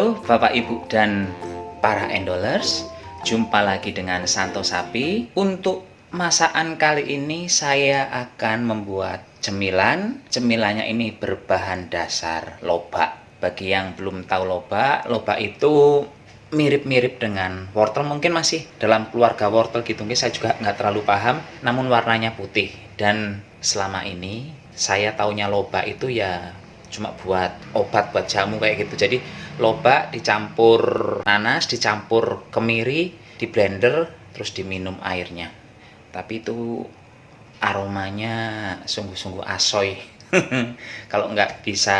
Halo Bapak Ibu dan para endolers, jumpa lagi dengan Santo Sapi. Untuk masakan kali ini saya akan membuat cemilan. Cemilannya ini berbahan dasar lobak. Bagi yang belum tahu lobak itu mirip-mirip dengan wortel, mungkin masih dalam keluarga wortel gitu. Saya juga nggak terlalu paham, namun warnanya putih. Dan selama ini saya taunya lobak itu ya cuma buat obat, buat jamu kayak gitu. Jadi lobak dicampur nanas, dicampur kemiri, di blender, terus diminum airnya. Tapi itu aromanya sungguh-sungguh asoy. Kalau nggak bisa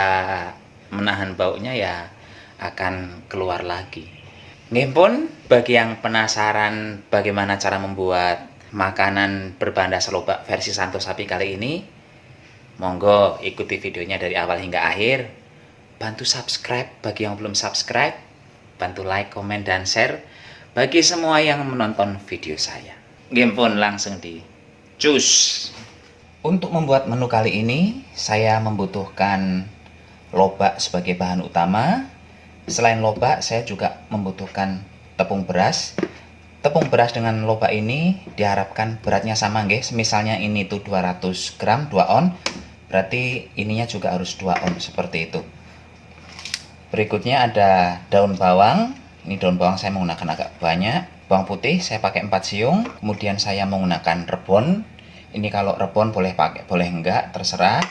menahan baunya ya akan keluar lagi. Nggih, bagi yang penasaran bagaimana cara membuat makanan berbahan dasar lobak versi Santo Sapi kali ini, monggo ikuti videonya dari awal hingga akhir. Bantu subscribe bagi yang belum subscribe, bantu like, komen, dan share bagi semua yang menonton video saya. Nggih, langsung di cus. Untuk membuat menu kali ini, saya membutuhkan lobak sebagai bahan utama. Selain lobak, saya juga membutuhkan tepung beras. Tepung beras dengan lobak ini diharapkan beratnya sama, nggih. Misalnya ini tuh 200 gram, 2 on. Berarti ininya juga harus 2 on seperti itu. Berikutnya ada daun bawang. Ini daun bawang saya menggunakan agak banyak. Bawang putih saya pakai 4 siung. Kemudian saya menggunakan rebon. Ini kalau rebon boleh pakai, boleh enggak, terserah.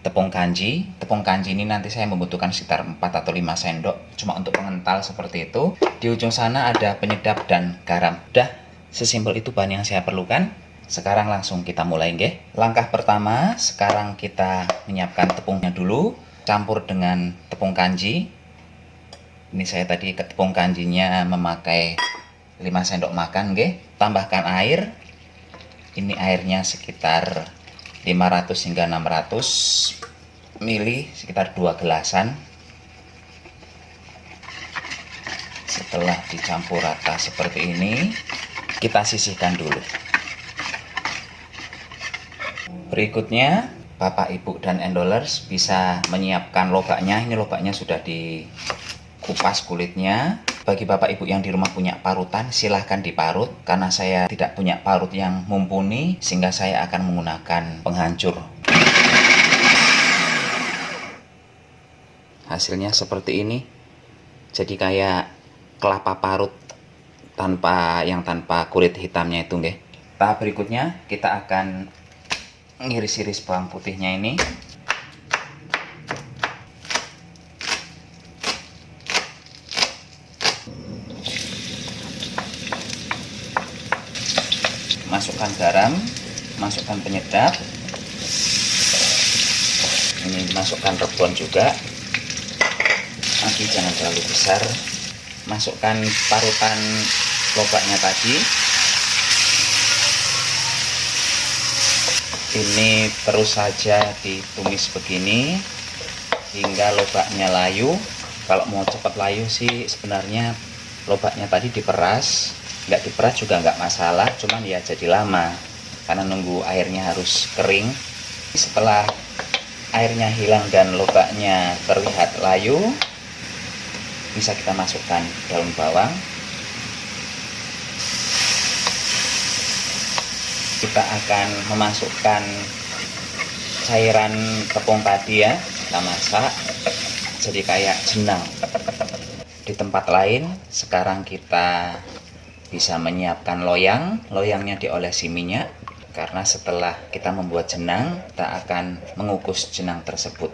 Tepung kanji. Tepung kanji ini nanti saya membutuhkan sekitar 4 atau 5 sendok. Cuma untuk pengental seperti itu. Di ujung sana ada penyedap dan garam. Udah, sesimpel itu bahan yang saya perlukan. Sekarang langsung kita mulai, nggih. Langkah pertama, sekarang kita menyiapkan tepungnya dulu. Campur dengan tepung kanji. Ini saya tadi ke tepung kanjinya memakai 5 sendok makan, nggih. Tambahkan air. Ini airnya sekitar 500 hingga 600 ml, sekitar 2 gelasan. Setelah dicampur rata seperti ini, kita sisihkan dulu. Berikutnya, Bapak, Ibu, dan endolers bisa menyiapkan lobaknya. Ini lobaknya sudah dikupas kulitnya. Bagi Bapak Ibu yang di rumah punya parutan, silahkan diparut. Karena saya tidak punya parut yang mumpuni, sehingga saya akan menggunakan penghancur. Hasilnya seperti ini. Jadi kayak kelapa parut tanpa kulit hitamnya itu, nggih. Tahap berikutnya kita akan ngiris-iris bawang putihnya ini. Masukkan garam, masukkan penyedap. Ini masukkan rebon juga. Nanti jangan terlalu besar. Masukkan parutan lobaknya tadi. Ini terus saja ditumis begini hingga lobaknya layu. Kalau mau cepat layu sih sebenarnya lobaknya tadi diperas. Nggak diperas juga nggak masalah, cuman ya jadi lama karena nunggu airnya harus kering. Setelah airnya hilang dan lobaknya terlihat layu, bisa kita masukkan daun bawang. Kita akan memasukkan cairan tepung tadi ya, kita masak jadi kayak jenang. Di tempat lain sekarang kita bisa menyiapkan loyang. Loyangnya diolesi minyak, karena setelah kita membuat jenang, kita akan mengukus jenang tersebut.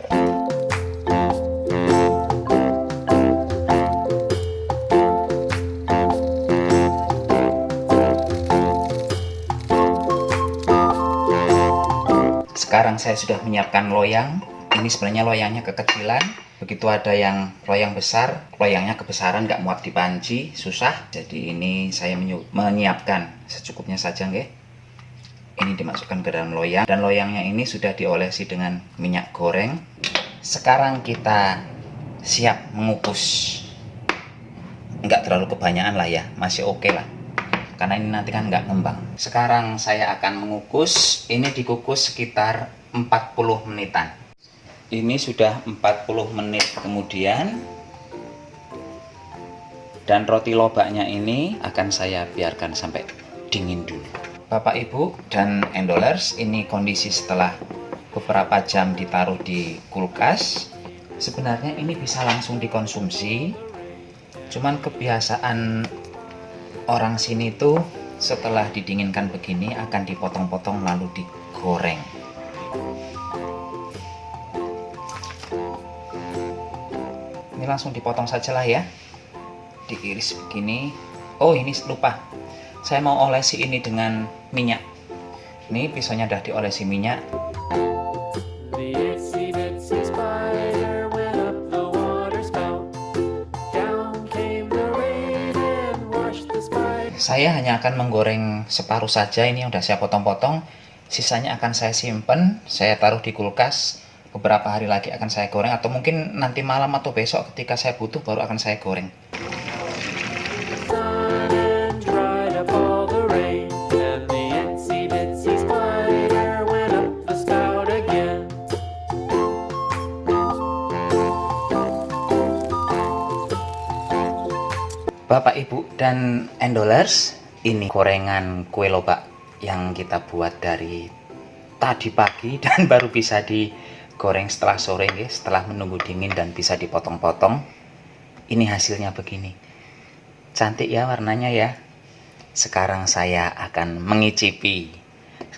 Sekarang saya sudah menyiapkan loyang. Ini sebenarnya loyangnya kekecilan. Begitu ada yang loyang besar, loyangnya kebesaran, nggak muat di panci, susah. Jadi ini saya menyiapkan secukupnya saja, nggih. Ini dimasukkan ke dalam loyang, dan loyangnya ini sudah diolesi dengan minyak goreng. Sekarang kita siap mengukus. Nggak terlalu kebanyakan lah ya, masih oke lah. Karena ini nanti kan nggak ngembang. Sekarang saya akan mengukus. Ini dikukus sekitar 40 menitan. Ini sudah 40 menit kemudian Dan roti lobaknya ini akan saya biarkan sampai dingin dulu. Bapak Ibu dan endolers, ini kondisi setelah beberapa jam ditaruh di kulkas. Sebenarnya ini bisa langsung dikonsumsi, cuman kebiasaan orang sini tuh setelah didinginkan begini akan dipotong-potong lalu digoreng. Ini langsung dipotong sajalah ya, diiris begini. Oh, ini lupa, saya mau olesi ini dengan minyak. Ini pisaunya udah diolesi minyak. Saya hanya akan menggoreng separuh saja, ini udah saya potong-potong. Sisanya akan saya simpen, saya taruh di kulkas. Beberapa hari lagi akan saya goreng, atau mungkin nanti malam atau besok ketika saya butuh baru akan saya goreng. Bapak, Ibu, dan endolers, ini gorengan kue lobak yang kita buat dari tadi pagi dan baru bisa digoreng setelah sore, setelah menunggu dingin dan bisa dipotong-potong. Ini hasilnya begini. Cantik ya warnanya ya. Sekarang saya akan mengicipi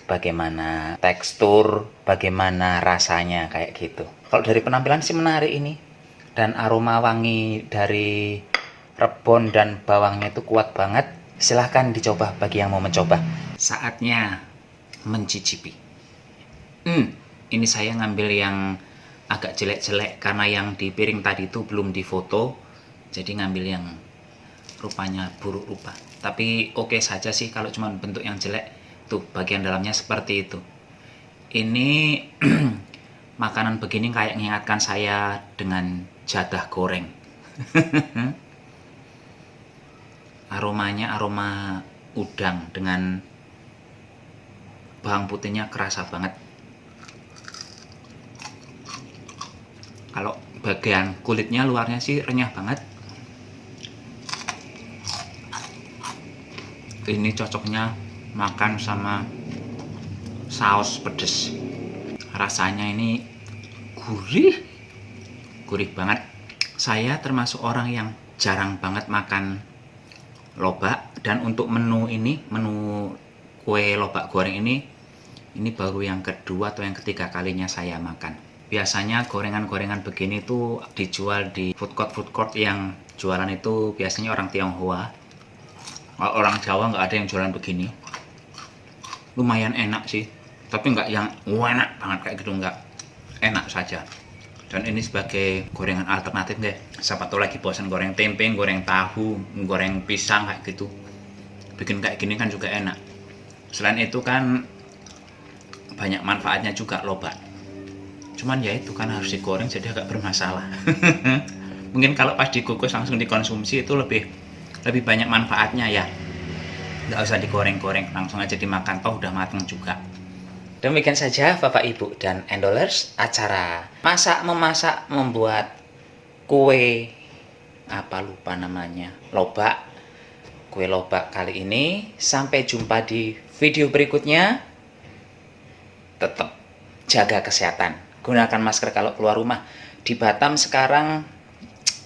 bagaimana tekstur, bagaimana rasanya kayak gitu. Kalau dari penampilan sih menarik ini. Dan aroma wangi dari rebon dan bawangnya itu kuat banget. Silahkan dicoba bagi yang mau mencoba. Saatnya mencicipi. Ini saya ngambil yang agak jelek-jelek karena yang di piring tadi itu belum difoto. Jadi ngambil yang rupanya buruk rupa. Tapi oke saja sih kalau cuma bentuk yang jelek. Tuh, bagian dalamnya seperti itu. Ini makanan begini kayak mengingatkan saya dengan jadah goreng. Aromanya aroma udang dengan bawang putihnya kerasa banget. Kalau bagian kulitnya luarnya sih renyah banget. Ini cocoknya makan sama saus pedas. Rasanya ini gurih banget. Saya termasuk orang yang jarang banget makan lobak, dan untuk menu kue lobak goreng ini baru yang kedua atau yang ketiga kalinya saya makan. Biasanya gorengan-gorengan begini tuh dijual di food court yang jualan itu biasanya orang Tionghoa. Orang Jawa nggak ada yang jualan begini. Lumayan enak sih, tapi nggak yang enak banget kayak gitu, nggak, enak saja. Dan ini sebagai gorengan alternatif deh. Siapa tahu lagi bosan goreng tempe, goreng tahu, goreng pisang kayak gitu. Bikin kayak gini kan juga enak. Selain itu kan banyak manfaatnya juga lobak. Cuman ya itu kan harus digoreng jadi agak bermasalah. Mungkin kalau pas dikukus langsung dikonsumsi itu lebih banyak manfaatnya ya. Nggak usah digoreng-goreng, langsung aja dimakan, toh udah matang juga. Demikian saja Bapak Ibu dan endolers, acara masak-memasak membuat kue lupa namanya, lobak, kue lobak kali ini. Sampai jumpa di video berikutnya. Tetap jaga kesehatan, gunakan masker kalau keluar rumah. Di Batam sekarang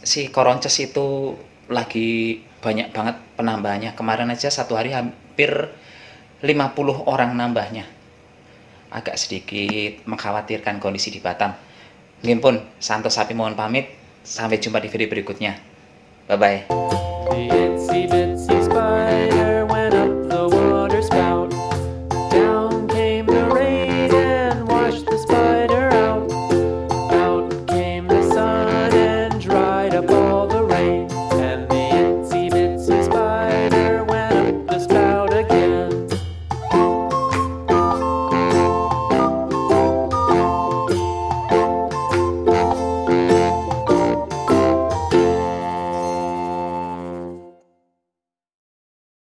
si Koronces itu lagi banyak banget penambahannya. Kemarin aja satu hari hampir 50 orang nambahnya. Agak sedikit mengkhawatirkan kondisi di Batam. Mungkin pun Santo Sapi mohon pamit. Sampai jumpa di video berikutnya. Bye-bye.